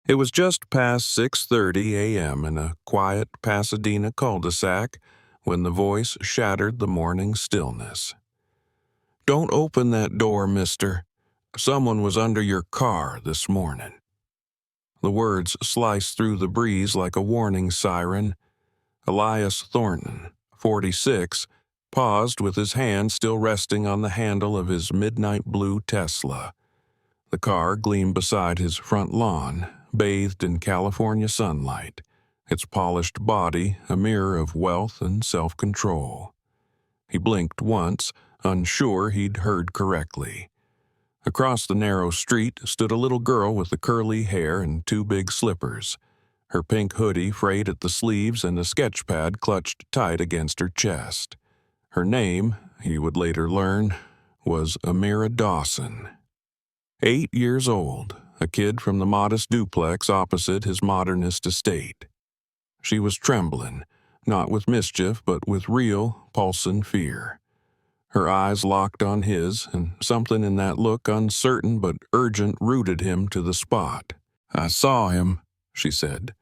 It was just past 6:30 a.m. in a quiet Pasadena cul-de-sac when the voice shattered the morning stillness. "Don't open that door, mister. Someone was under your car this morning." The words sliced through the breeze like a warning siren. Elias Thornton, 46, paused with his hand still resting on the handle of his midnight blue Tesla. The car gleamed beside his front lawn, bathed in California sunlight, its polished body a mirror of wealth and self-control. He blinked once, unsure he'd heard correctly. Across the narrow street stood a little girl with the curly hair and two big slippers, her pink hoodie frayed at the sleeves and a sketch pad clutched tight against her chest. Her name, he would later learn, was Amira Dawson. 8 years old, a kid from the modest duplex opposite his modernist estate. She was trembling, not with mischief but with real, pulsing fear. Her eyes locked on his, and something in that look, uncertain but urgent, rooted him to the spot. "I saw him," she said,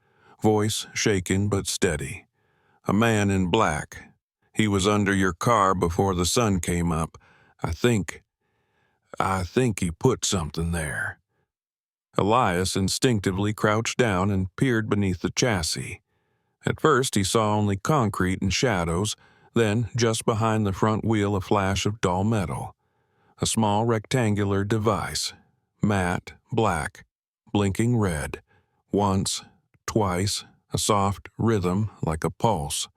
voice shaken but steady. "A man in black. He was under your car before the sun came up. I think he put something there." Elias instinctively crouched down and peered beneath the chassis. At first he saw only concrete and shadows, then, just behind the front wheel, a flash of dull metal. A small rectangular device, matte, black, blinking red. Once, twice, a soft rhythm like a pulse.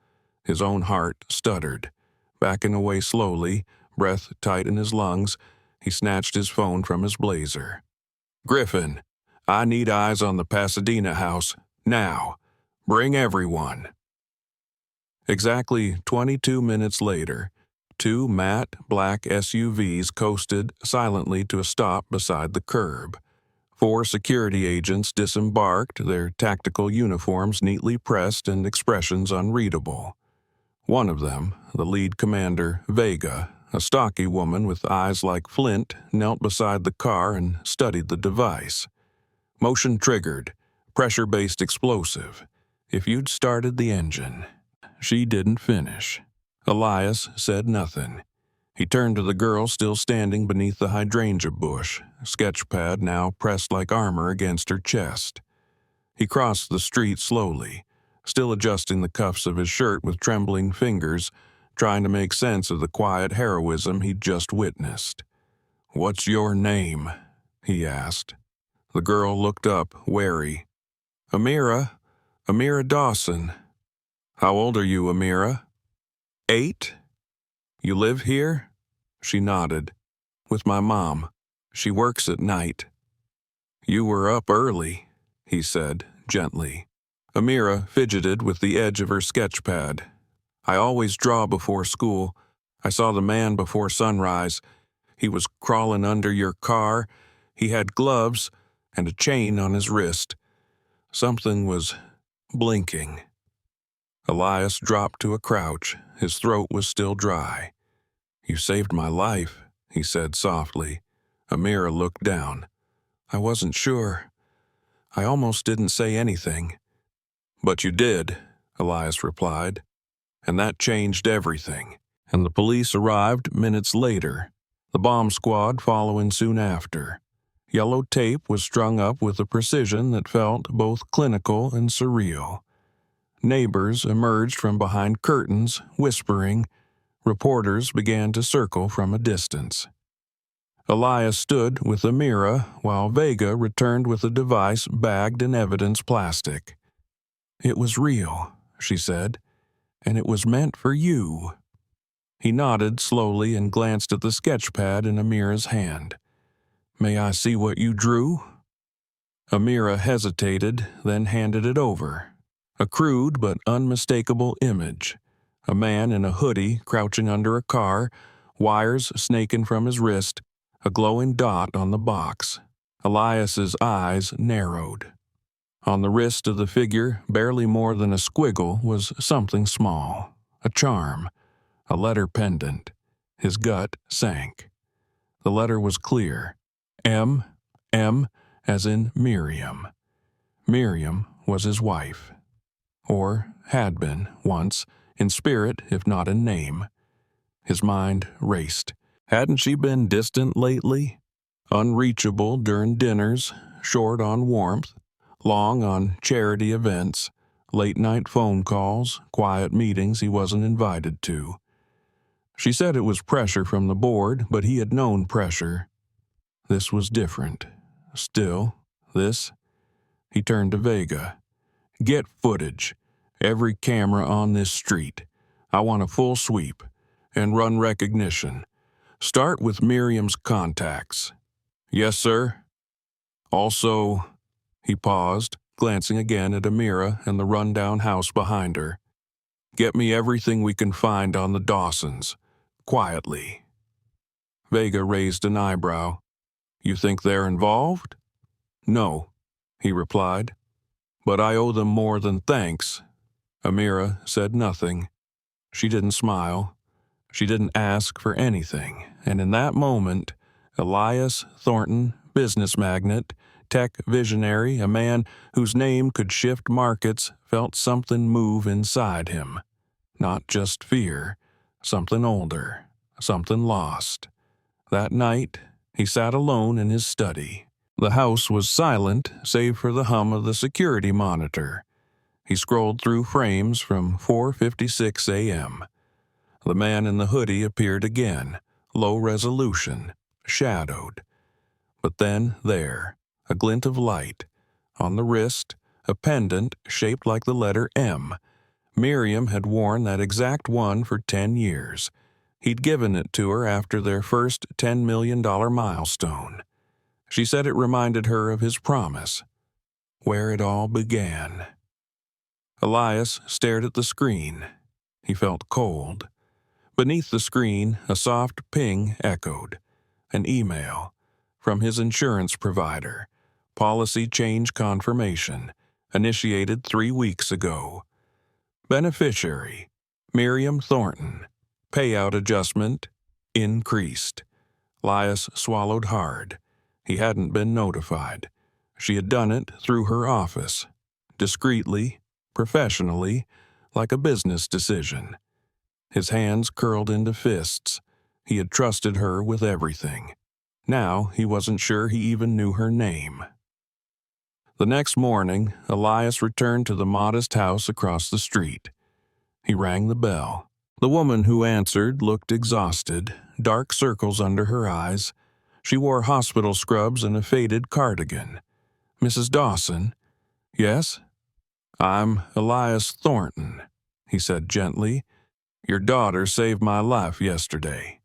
His own heart stuttered. Backing away slowly, breath tight in his lungs, he snatched his phone from his blazer. "Griffin, I need eyes on the Pasadena house, now. Bring everyone." Exactly 22 minutes later, two matte black SUVs coasted silently to a stop beside the curb. 4 security agents disembarked, their tactical uniforms neatly pressed and expressions unreadable. One of them, the lead commander, Vega, a stocky woman with eyes like flint, knelt beside the car and studied the device. "Motion triggered, pressure-based explosive. If you'd started the engine." She didn't finish. Elias said nothing. He turned to the girl still standing beneath the hydrangea bush, sketchpad now pressed like armor against her chest. He crossed the street slowly, still adjusting the cuffs of his shirt with trembling fingers, trying to make sense of the quiet heroism he'd just witnessed. "What's your name?" he asked. The girl looked up, wary. Amira Dawson." "How old are you, Amira?" 8. "You live here?" She nodded. "With my mom. She works at night." "You were up early," he said, gently. Amira fidgeted with the edge of her sketch pad. "I always draw before school. I saw the man before sunrise. He was crawling under your car. He had gloves and a chain on his wrist. Something was blinking." Elias dropped to a crouch. His throat was still dry. "You saved my life," he said softly. Amira looked down. "I wasn't sure. I almost didn't say anything." "But you did," Elias replied. "And that changed everything." And the police arrived minutes later, the bomb squad following soon after. Yellow tape was strung up with a precision that felt both clinical and surreal. Neighbors emerged from behind curtains, whispering. Reporters began to circle from a distance. Elias stood with Amira while Vega returned with a device bagged in evidence plastic. "It was real," she said, "and it was meant for you." He nodded slowly and glanced at the sketch pad in Amira's hand. "May I see what you drew?" Amira hesitated, then handed it over. A crude but unmistakable image. A man in a hoodie crouching under a car, wires snaking from his wrist, a glowing dot on the box. Elias's eyes narrowed. On the wrist of the figure, barely more than a squiggle, was something small. A charm. A letter pendant. His gut sank. The letter was clear. M, as in Miriam. Miriam was his wife, or had been once, in spirit if not in name. His mind raced. Hadn't she been distant lately? Unreachable during dinners, short on warmth, long on charity events, late-night phone calls, quiet meetings he wasn't invited to. She said it was pressure from the board, but he had known pressure. This was different. Still, this... He turned to Vega. "Get footage. Every camera on this street. I want a full sweep. And run recognition. Start with Miriam's contacts." "Yes, sir." "Also," he paused, glancing again at Amira and the rundown house behind her, "get me everything we can find on the Dawsons. Quietly." Vega raised an eyebrow. "You think they're involved?" "No," he replied. "But I owe them more than thanks." Amira said nothing. She didn't smile. She didn't ask for anything, and in that moment, Elias Thornton, business magnate, tech visionary, a man whose name could shift markets, felt something move inside him. Not just fear, something older, something lost. That night, he sat alone in his study. The house was silent, save for the hum of the security monitor. He scrolled through frames from 4:56 a.m. The man in the hoodie appeared again, low resolution, shadowed. But then there, a glint of light. On the wrist, a pendant shaped like the letter M. Miriam had worn that exact one for 10 years. He'd given it to her after their first $10 million milestone. She said it reminded her of his promise, where it all began. Elias stared at the screen. He felt cold. Beneath the screen, a soft ping echoed. An email from his insurance provider. Policy change confirmation, initiated 3 weeks ago. Beneficiary, Miriam Thornton. Payout adjustment, increased. Elias swallowed hard. He hadn't been notified. She had done it through her office. Discreetly, professionally, like a business decision. His hands curled into fists. He had trusted her with everything. Now he wasn't sure he even knew her name. The next morning, Elias returned to the modest house across the street. He rang the bell. The woman who answered looked exhausted, dark circles under her eyes. She wore hospital scrubs and a faded cardigan. "Mrs. Dawson?" "Yes?" "I'm Elias Thornton," he said gently. "Your daughter saved my life yesterday."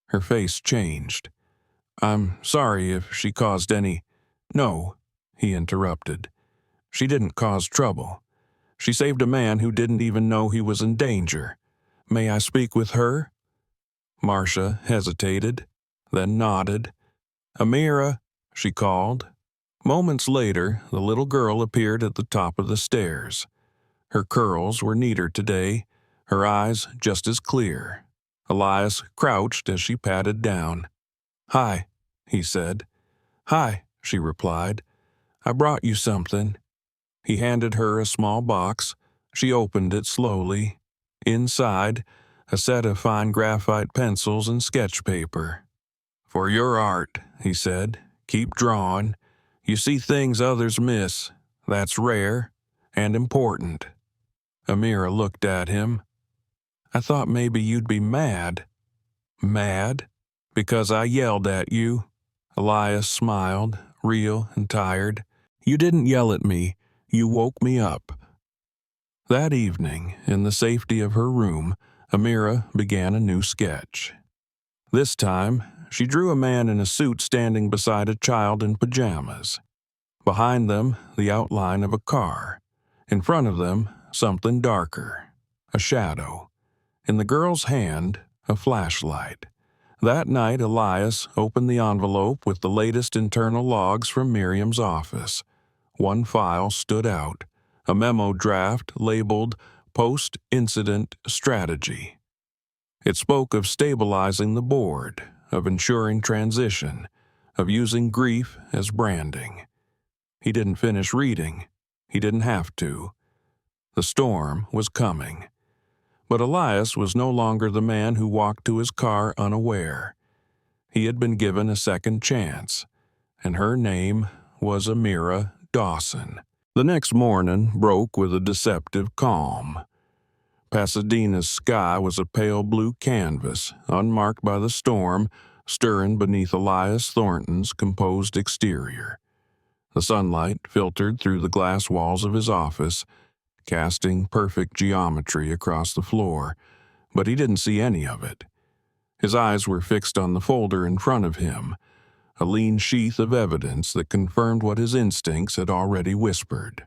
Her face changed. "I'm sorry if she caused any—" "No," he interrupted. "She didn't cause trouble. She saved a man who didn't even know he was in danger. May I speak with her?" Marcia hesitated, then nodded. "Amira," she called. Moments later, the little girl appeared at the top of the stairs. Her curls were neater today, her eyes just as clear. Elias crouched as she patted down. "Hi," he said. "Hi," she replied. "I brought you something." He handed her a small box. She opened it slowly. Inside, a set of fine graphite pencils and sketch paper. "For your art," he said. "Keep drawing. You see things others miss. That's rare and important." Amira looked at him. "I thought maybe you'd be mad." "Mad? Because I yelled at you?" Elias smiled, real and tired. "You didn't yell at me. You woke me up." That evening, in the safety of her room, Amira began a new sketch. This time, she drew a man in a suit standing beside a child in pajamas. Behind them, the outline of a car. In front of them, something darker, a shadow. In the girl's hand, a flashlight. That night, Elias opened the envelope with the latest internal logs from Miriam's office. One file stood out, a memo draft labeled Post-Incident Strategy. It spoke of stabilizing the board, of ensuring transition, of using grief as branding. He didn't finish reading. He didn't have to. The storm was coming. But Elias was no longer the man who walked to his car unaware. He had been given a second chance, and her name was Amira Dawson. The next morning broke with a deceptive calm. Pasadena's sky was a pale blue canvas, unmarked by the storm, stirring beneath Elias Thornton's composed exterior. The sunlight filtered through the glass walls of his office, casting perfect geometry across the floor, but he didn't see any of it. His eyes were fixed on the folder in front of him, a lean sheath of evidence that confirmed what his instincts had already whispered.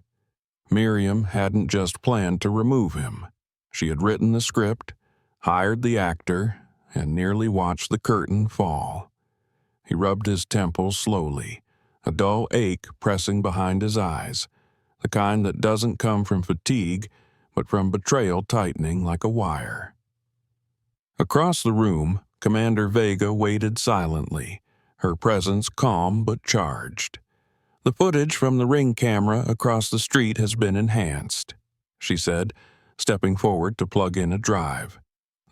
Miriam hadn't just planned to remove him. She had written the script, hired the actor, and nearly watched the curtain fall. He rubbed his temples slowly, a dull ache pressing behind his eyes, the kind that doesn't come from fatigue, but from betrayal tightening like a wire. Across the room, Commander Vega waited silently, her presence calm but charged. "The footage from the ring camera across the street has been enhanced," she said, stepping forward to plug in a drive.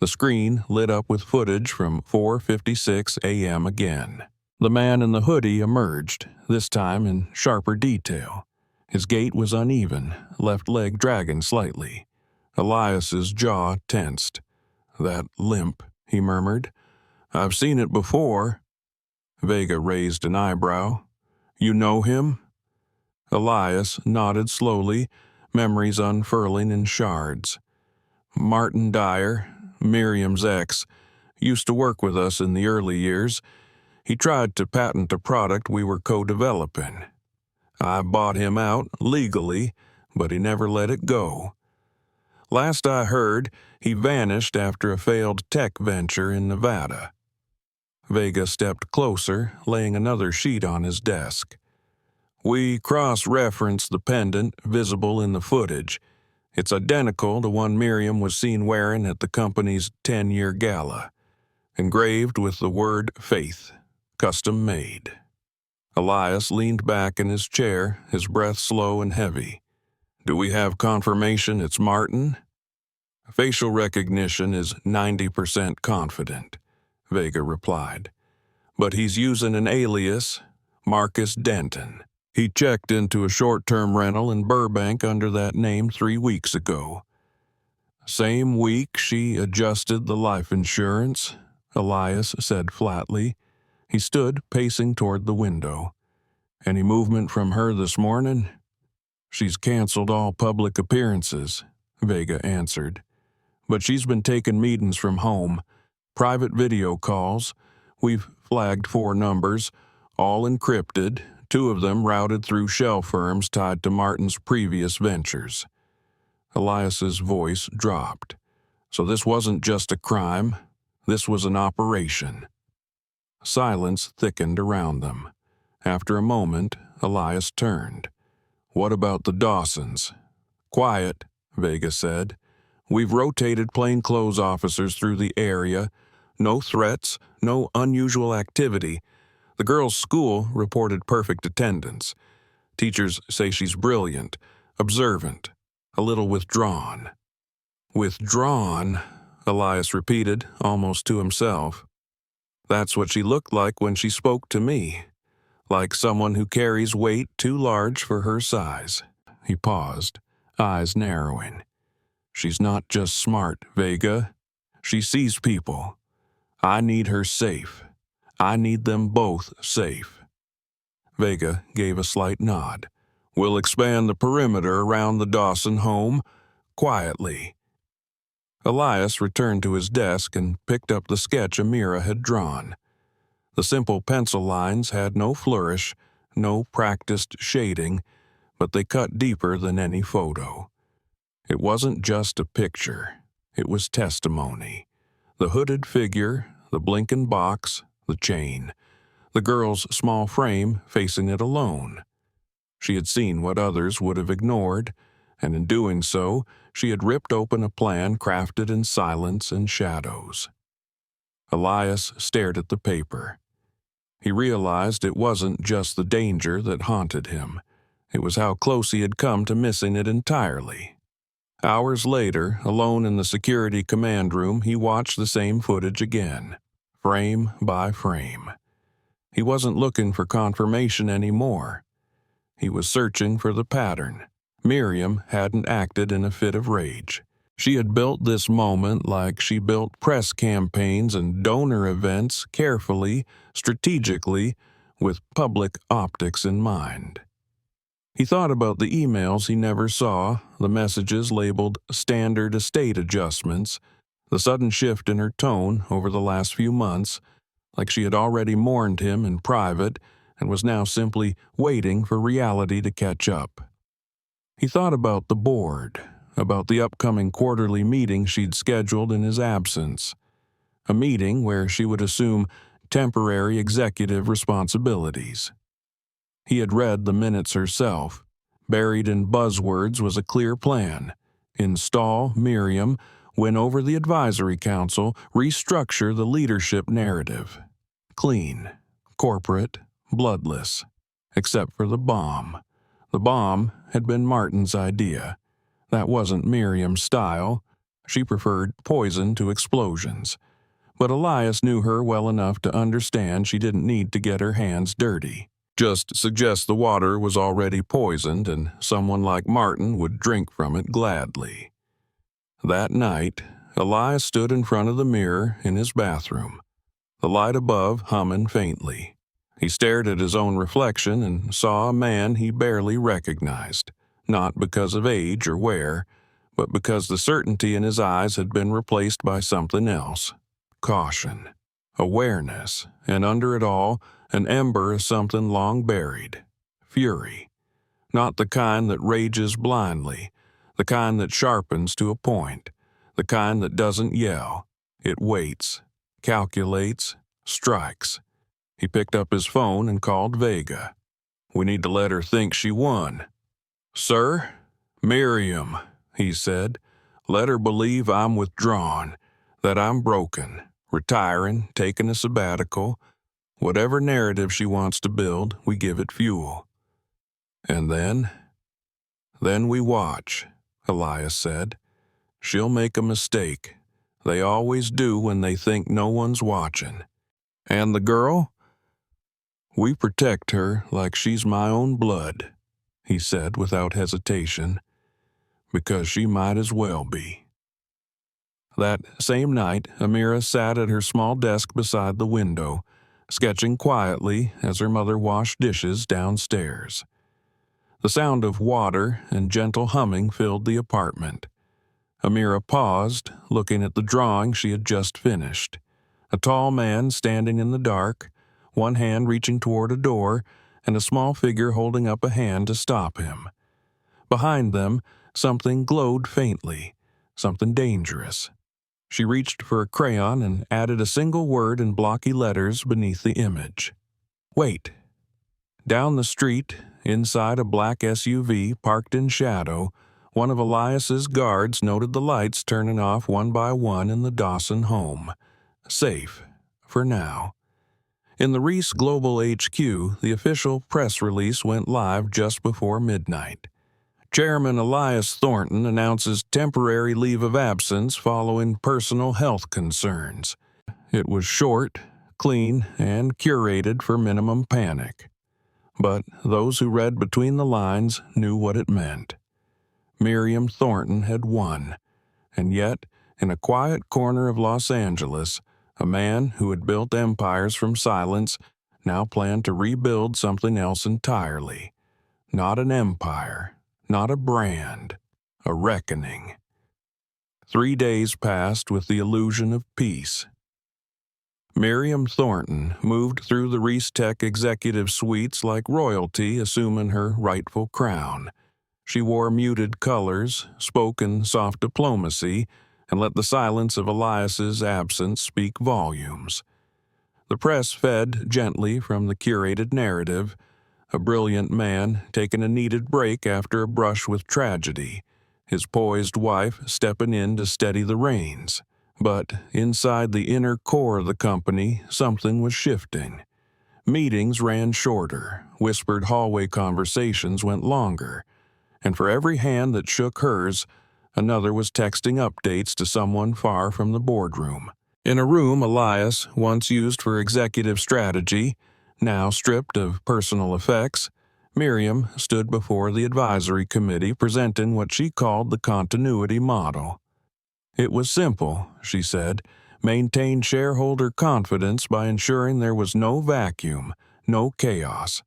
The screen lit up with footage from 4:56 a.m. again. The man in the hoodie emerged, this time in sharper detail. His gait was uneven, left leg dragging slightly. Elias's jaw tensed. "That limp," he murmured. "I've seen it before." Vega raised an eyebrow. "You know him?" Elias nodded slowly, memories unfurling in shards. "Martin Dyer, Miriam's ex, used to work with us in the early years. He tried to patent a product we were co-developing. I bought him out, legally, but he never let it go. Last I heard, he vanished after a failed tech venture in Nevada." Vega stepped closer, laying another sheet on his desk. "We cross-referenced the pendant visible in the footage. It's identical to one Miriam was seen wearing at the company's 10-year gala, engraved with the word faith, custom made." Elias leaned back in his chair, his breath slow and heavy. "Do we have confirmation it's Martin?" "Facial recognition is 90% confident," Vega replied. "But he's using an alias, Marcus Denton. He checked into a short-term rental in Burbank under that name 3 weeks ago." "Same week she adjusted the life insurance," Elias said flatly. He stood pacing toward the window. "Any movement from her this morning?" "She's canceled all public appearances," Vega answered. "But she's been taking meetings from home, private video calls. We've flagged 4 numbers, all encrypted, 2 of them routed through shell firms tied to Martin's previous ventures." Elias's voice dropped. "So this wasn't just a crime. This was an operation." Silence thickened around them. After a moment, Elias turned. "What about the Dawsons?" "Quiet," Vega said. "We've rotated plainclothes officers through the area. No threats, no unusual activity. The girl's school reported perfect attendance. Teachers say she's brilliant, observant, a little withdrawn." "Withdrawn?" Elias repeated, almost to himself. "That's what she looked like when she spoke to me. Like someone who carries weight too large for her size." He paused, eyes narrowing. "She's not just smart, Vega. She sees people. I need her safe. I need them both safe." Vega gave a slight nod. "We'll expand the perimeter around the Dawson home, quietly." Elias returned to his desk and picked up the sketch Amira had drawn. The simple pencil lines had no flourish, no practiced shading, but they cut deeper than any photo. It wasn't just a picture. It was testimony. The hooded figure, the blinking box, the chain, the girl's small frame facing it alone. She had seen what others would have ignored, and in doing so, she had ripped open a plan crafted in silence and shadows. Elias stared at the paper. He realized it wasn't just the danger that haunted him. It was how close he had come to missing it entirely. Hours later, alone in the security command room, he watched the same footage again, frame by frame. He wasn't looking for confirmation anymore. He was searching for the pattern. Miriam hadn't acted in a fit of rage. She had built this moment like she built press campaigns and donor events carefully, strategically, with public optics in mind. He thought about the emails he never saw, the messages labeled standard estate adjustments, the sudden shift in her tone over the last few months, like she had already mourned him in private and was now simply waiting for reality to catch up. He thought about the board, about the upcoming quarterly meeting she'd scheduled in his absence, a meeting where she would assume temporary executive responsibilities. He had read the minutes herself. Buried in buzzwords was a clear plan. Install Miriam, win over the advisory council, restructure the leadership narrative. Clean, corporate, bloodless, except for the bomb. The bomb had been Martin's idea. That wasn't Miriam's style. She preferred poison to explosions. But Elias knew her well enough to understand she didn't need to get her hands dirty. Just suggest the water was already poisoned and someone like Martin would drink from it gladly. That night, Elias stood in front of the mirror in his bathroom, the light above humming faintly. He stared at his own reflection and saw a man he barely recognized, not because of age or wear, but because the certainty in his eyes had been replaced by something else. Caution, awareness, and under it all, an ember of something long buried. Fury. Not the kind that rages blindly, the kind that sharpens to a point, the kind that doesn't yell. It waits, calculates, strikes. He picked up his phone and called Vega. "We need to let her think she won." "Sir?" "Miriam," he said. "Let her believe I'm withdrawn, that I'm broken, retiring, taking a sabbatical. Whatever narrative she wants to build, we give it fuel." "And then?" "Then we watch," Elias said. "She'll make a mistake. They always do when they think no one's watching. And the girl? We protect her like she's my own blood," he said without hesitation, "because she might as well be." That same night, Amira sat at her small desk beside the window, sketching quietly as her mother washed dishes downstairs. The sound of water and gentle humming filled the apartment. Amira paused, looking at the drawing she had just finished. A tall man standing in the dark, one hand reaching toward a door, and a small figure holding up a hand to stop him. Behind them, something glowed faintly, something dangerous. She reached for a crayon and added a single word in blocky letters beneath the image. "Wait." Down the street, inside a black SUV parked in shadow, one of Elias's guards noted the lights turning off one by one in the Dawson home. Safe, for now. In the Reese Global HQ, the official press release went live just before midnight. Chairman Elias Thornton announces temporary leave of absence following personal health concerns. It was short, clean, and curated for minimum panic. But those who read between the lines knew what it meant. Miriam Thornton had won, and yet, in a quiet corner of Los Angeles, a man who had built empires from silence now planned to rebuild something else entirely. Not an empire, not a brand, a reckoning. 3 days passed with the illusion of peace. Miriam Thornton moved through the Reese Tech executive suites like royalty assuming her rightful crown. She wore muted colors, spoke in soft diplomacy, and let the silence of Elias's absence speak volumes. The press fed gently from the curated narrative, a brilliant man taking a needed break after a brush with tragedy, his poised wife stepping in to steady the reins. But inside the inner core of the company, something was shifting. Meetings ran shorter, whispered hallway conversations went longer, and for every hand that shook hers, another was texting updates to someone far from the boardroom. In a room Elias once used for executive strategy, now stripped of personal effects, Miriam stood before the advisory committee presenting what she called the continuity model. It was simple, she said, maintain shareholder confidence by ensuring there was no vacuum, no chaos.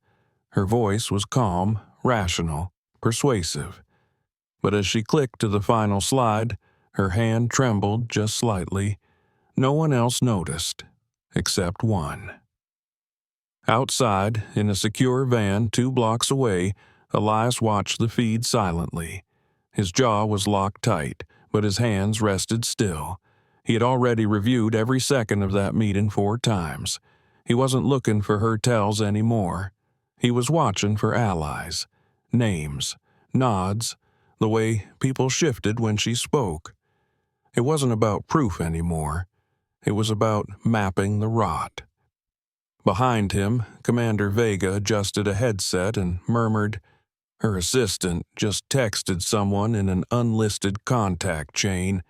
Her voice was calm, rational, persuasive. But as she clicked to the final slide, her hand trembled just slightly. No one else noticed, except one. Outside, in a secure van 2 blocks away, Elias watched the feed silently. His jaw was locked tight, but his hands rested still. He had already reviewed every second of that meeting 4 times. He wasn't looking for her tells anymore. He was watching for allies, names, nods, the way people shifted when she spoke. It wasn't about proof anymore. It was about mapping the rot. Behind him, Commander Vega adjusted a headset and murmured, her assistant just texted someone in an unlisted contact chain,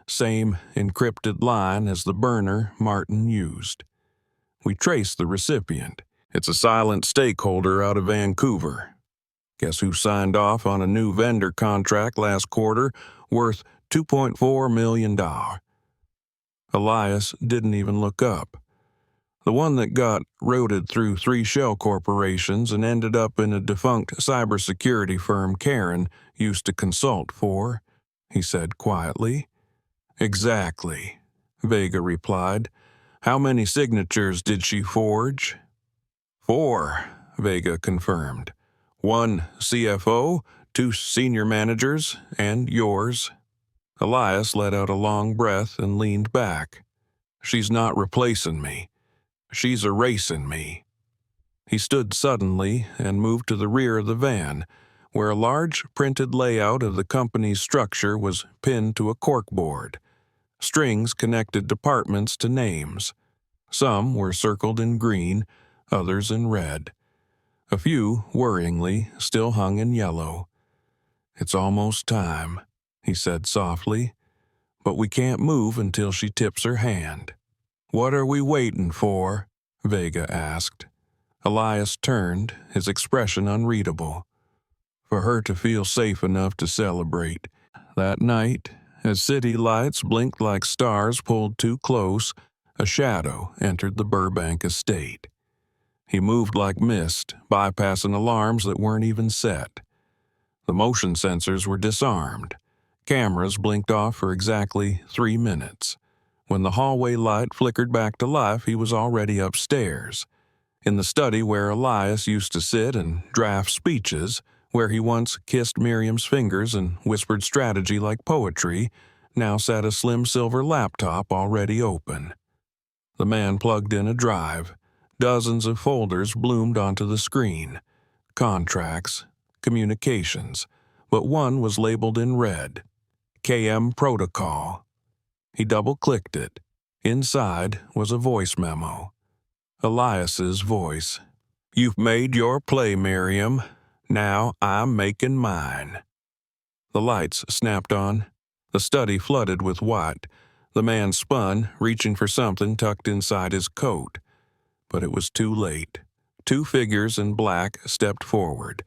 same encrypted line as the burner Martin used. We traced the recipient. It's a silent stakeholder out of Vancouver. Guess who signed off on a new vendor contract last quarter worth $2.4 million? Elias didn't even look up. The one that got routed through 3 shell corporations and ended up in a defunct cybersecurity firm Karen used to consult for, he said quietly. Exactly, Vega replied. How many signatures did she forge? 4, Vega confirmed. 1 CFO, 2 senior managers, and yours. Elias let out a long breath and leaned back. She's not replacing me. She's erasing me. He stood suddenly and moved to the rear of the van, where a large printed layout of the company's structure was pinned to a corkboard. Strings connected departments to names. Some were circled in green, others in red. A few, worryingly, still hung in yellow. It's almost time, he said softly, but we can't move until she tips her hand. What are we waiting for? Vega asked. Elias turned, his expression unreadable. For her to feel safe enough to celebrate. That night, as city lights blinked like stars pulled too close, a shadow entered the Burbank estate. He moved like mist, bypassing alarms that weren't even set. The motion sensors were disarmed. Cameras blinked off for exactly 3 minutes. When the hallway light flickered back to life, he was already upstairs. In the study where Elias used to sit and draft speeches, where he once kissed Miriam's fingers and whispered strategy like poetry, now sat a slim silver laptop already open. The man plugged in a drive. Dozens of folders bloomed onto the screen. Contracts, communications, but one was labeled in red. KM Protocol. He double-clicked it. Inside was a voice memo. Elias's voice. You've made your play, Miriam. Now I'm making mine. The lights snapped on. The study flooded with white. The man spun, reaching for something tucked inside his coat. But it was too late. 2 figures in black stepped forward,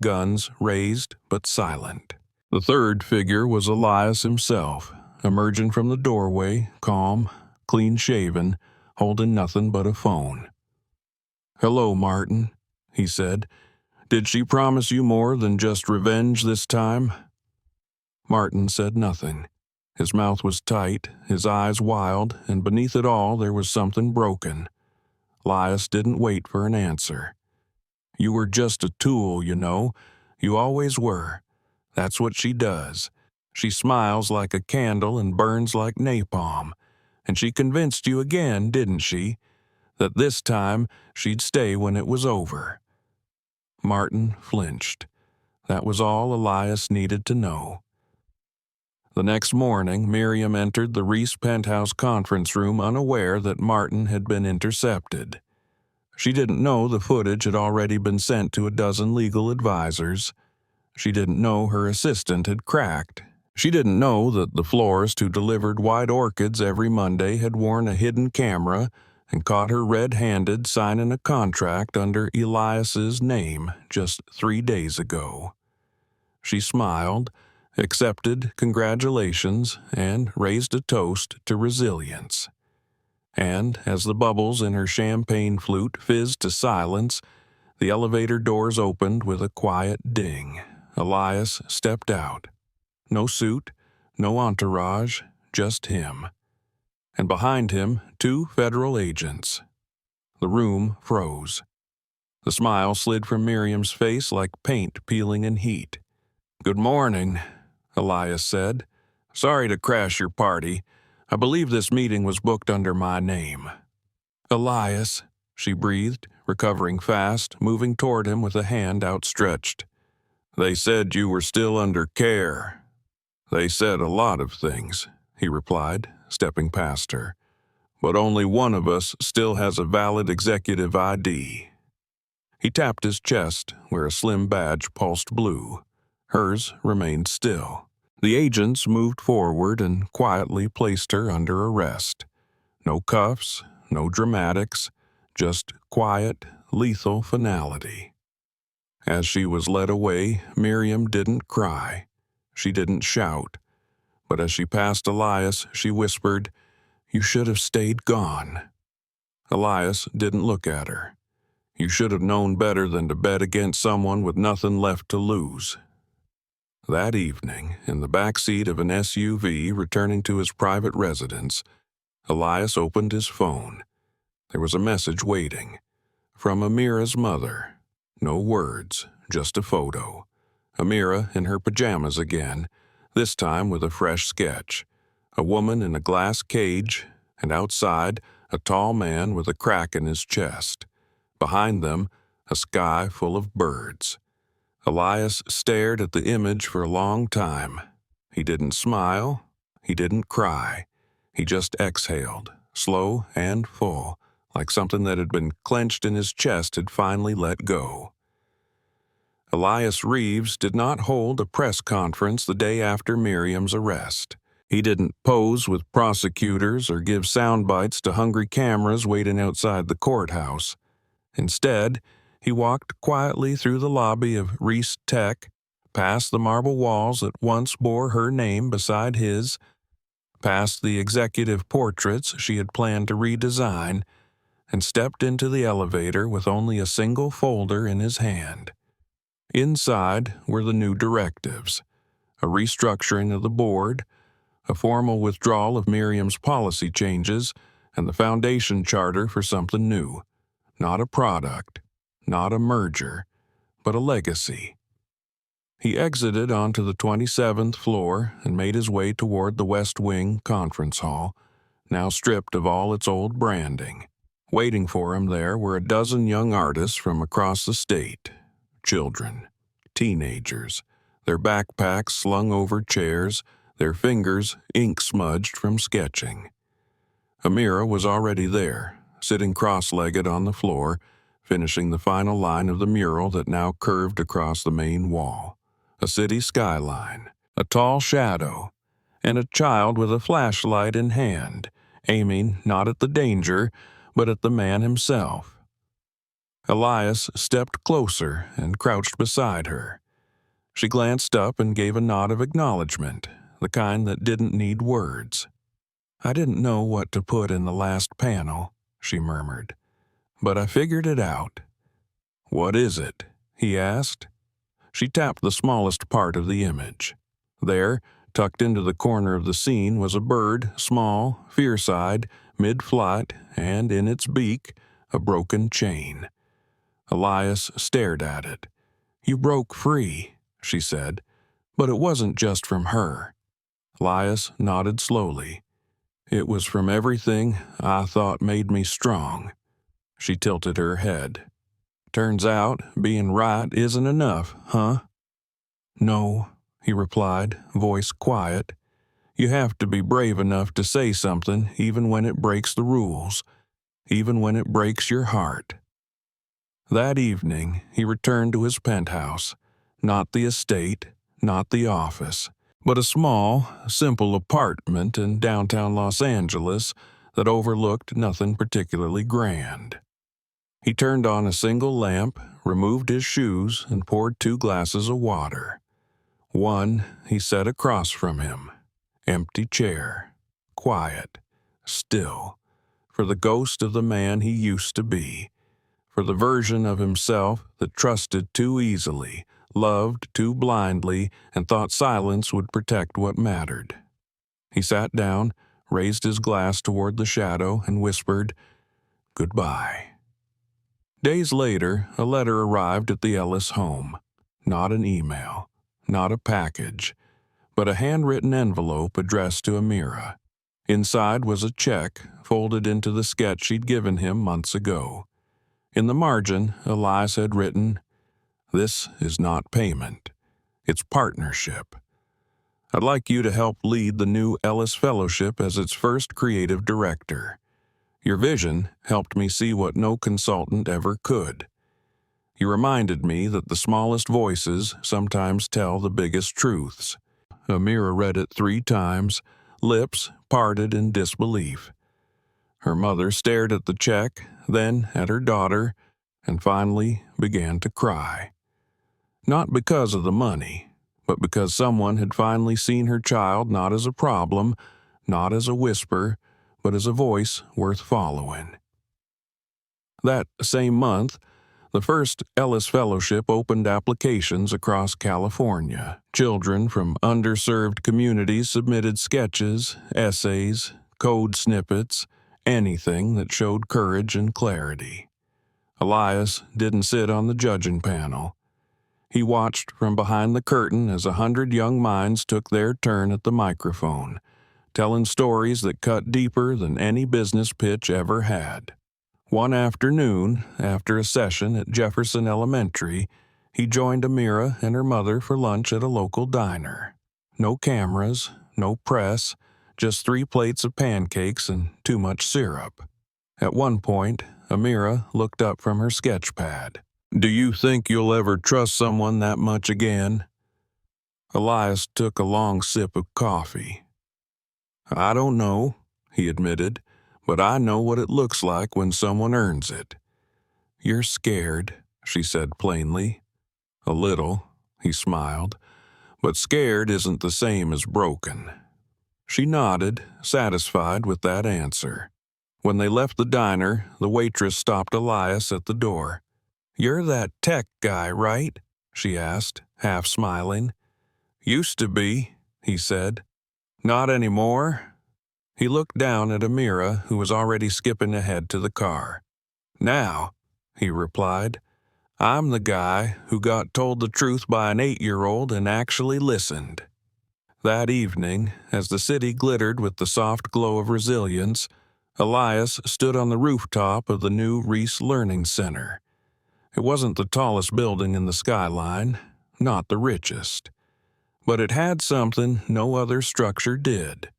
guns raised but silent. The third figure was Elias himself, emerging from the doorway, calm, clean-shaven, holding nothing but a phone. Hello, Martin, he said. Did she promise you more than just revenge this time? Martin said nothing. His mouth was tight, his eyes wild, and beneath it all there was something broken. Elias didn't wait for an answer. You were just a tool, you know. You always were. That's what she does. She smiles like a candle and burns like napalm. And she convinced you again, didn't she, that this time she'd stay when it was over. Martin flinched. That was all Elias needed to know. The next morning, Miriam entered the Reese penthouse conference room unaware that Martin had been intercepted. She didn't know the footage had already been sent to a dozen legal advisors. She didn't know her assistant had cracked. She didn't know that the florist who delivered white orchids every Monday had worn a hidden camera and caught her red-handed signing a contract under Elias's name just 3 days ago. She smiled, accepted congratulations, and raised a toast to resilience. And as the bubbles in her champagne flute fizzed to silence, the elevator doors opened with a quiet ding. Elias stepped out. No suit, no entourage, just him. And behind him, 2 federal agents. The room froze. The smile slid from Miriam's face like paint peeling in heat. "Good morning," Elias said. "Sorry to crash your party. I believe this meeting was booked under my name." "Elias," she breathed, recovering fast, moving toward him with a hand outstretched. "They said you were still under care." "They said a lot of things," he replied, stepping past her. "But only one of us still has a valid executive ID." He tapped his chest, where a slim badge pulsed blue. Hers remained still. The agents moved forward and quietly placed her under arrest. No cuffs, no dramatics, just quiet, lethal finality. As she was led away, Miriam didn't cry. She didn't shout. But as she passed Elias, she whispered, "You should have stayed gone." Elias didn't look at her. "You should have known better than to bet against someone with nothing left to lose." That evening, in the back seat of an SUV returning to his private residence, Elias opened his phone. There was a message waiting. From Amira's mother. No words, just a photo. Amira in her pajamas again, this time with a fresh sketch. A woman in a glass cage, and outside, a tall man with a crack in his chest. Behind them, a sky full of birds. Elias stared at the image for a long time. He didn't smile. He didn't cry. He just exhaled, slow and full, like something that had been clenched in his chest had finally let go. Elias Reeves did not hold a press conference the day after Miriam's arrest. He didn't pose with prosecutors or give sound bites to hungry cameras waiting outside the courthouse. Instead, he walked quietly through the lobby of Reese Tech, past the marble walls that once bore her name beside his, past the executive portraits she had planned to redesign, and stepped into the elevator with only a single folder in his hand. Inside were the new directives, a restructuring of the board, a formal withdrawal of Miriam's policy changes, and the foundation charter for something new. Not a product, not a merger, but a legacy. He exited onto the 27th floor and made his way toward the West Wing conference hall, now stripped of all its old branding. Waiting for him there were a dozen young artists from across the state. Children, teenagers, their backpacks slung over chairs, their fingers ink-smudged from sketching. Amira was already there, sitting cross-legged on the floor, finishing the final line of the mural that now curved across the main wall. A city skyline, a tall shadow, and a child with a flashlight in hand, aiming not at the danger, but at the man himself. Elias stepped closer and crouched beside her. She glanced up and gave a nod of acknowledgement, the kind that didn't need words. "I didn't know what to put in the last panel," she murmured, "but I figured it out." "What is it?" he asked. She tapped the smallest part of the image. There, tucked into the corner of the scene, was a bird, small, fierce-eyed, mid-flight, and in its beak, a broken chain. Elias stared at it. "You broke free," she said, "but it wasn't just from her." Elias nodded slowly. "It was from everything I thought made me strong." She tilted her head. "Turns out being right isn't enough, huh?" "No," he replied, voice quiet. "You have to be brave enough to say something even when it breaks the rules, even when it breaks your heart." That evening, he returned to his penthouse, not the estate, not the office, but a small, simple apartment in downtown Los Angeles that overlooked nothing particularly grand. He turned on a single lamp, removed his shoes, and poured 2 glasses of water. One he set across from him. Empty chair. Quiet. Still. For the ghost of the man he used to be. For the version of himself that trusted too easily, loved too blindly, and thought silence would protect what mattered. He sat down, raised his glass toward the shadow, and whispered, "Goodbye." Days later, a letter arrived at the Ellis home. Not an email, not a package, but a handwritten envelope addressed to Amira. Inside was a check folded into the sketch she'd given him months ago. In the margin, Elias had written, "This is not payment. It's partnership. I'd like you to help lead the new Ellis Fellowship as its first creative director. Your vision helped me see what no consultant ever could. You reminded me that the smallest voices sometimes tell the biggest truths." Amira read it 3 times, lips parted in disbelief. Her mother stared at the check, then at her daughter, and finally began to cry. Not because of the money, but because someone had finally seen her child not as a problem, not as a whisper, but as a voice worth following. That same month, the first Ellis Fellowship opened applications across California. Children from underserved communities submitted sketches, essays, code snippets, anything that showed courage and clarity. Elias didn't sit on the judging panel. He watched from behind the curtain as 100 young minds took their turn at the microphone, telling stories that cut deeper than any business pitch ever had. One afternoon, after a session at Jefferson Elementary, he joined Amira and her mother for lunch at a local diner. No cameras, no press, just 3 plates of pancakes and too much syrup. At one point, Amira looked up from her sketch pad. "Do you think you'll ever trust someone that much again?" Elias took a long sip of coffee. "I don't know," he admitted, "but I know what it looks like when someone earns it." "You're scared," she said plainly. "A little," he smiled, "but scared isn't the same as broken." She nodded, satisfied with that answer. When they left the diner, the waitress stopped Elias at the door. "You're that tech guy, right?" she asked, half smiling. "Used to be," he said. "Not anymore?" He looked down at Amira, who was already skipping ahead to the car. "Now," he replied, "I'm the guy who got told the truth by an 8-year-old and actually listened." That evening, as the city glittered with the soft glow of resilience, Elias stood on the rooftop of the new Reese Learning Center. It wasn't the tallest building in the skyline, not the richest. But it had something no other structure did.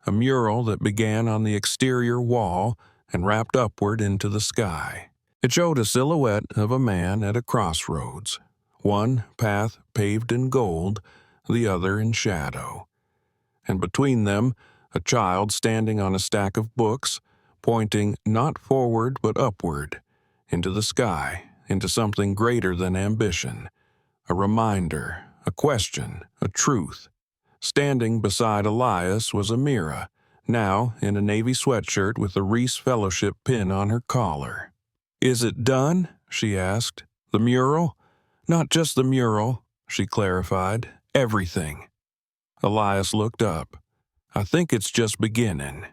A mural that began on the exterior wall and wrapped upward into the sky. It showed a silhouette of a man at a crossroads. One path paved in gold, the other in shadow. And between them, a child standing on a stack of books, pointing not forward but upward, into the sky, into something greater than ambition. A reminder, a question, a truth. Standing beside Elias was Amira, now in a navy sweatshirt with a Reese Fellowship pin on her collar. "Is it done?" she asked. "The mural?" "Not just the mural," she clarified. "Everything." Elias looked up. "I think it's just beginning."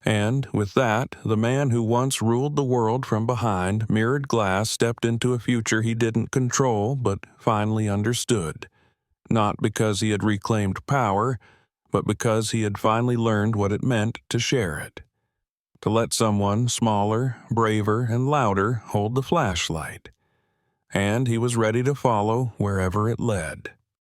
And with that, the man who once ruled the world from behind mirrored glass stepped into a future he didn't control but finally understood. Not because he had reclaimed power, but because he had finally learned what it meant to share it. To let someone smaller, braver, and louder hold the flashlight. And he was ready to follow wherever it led.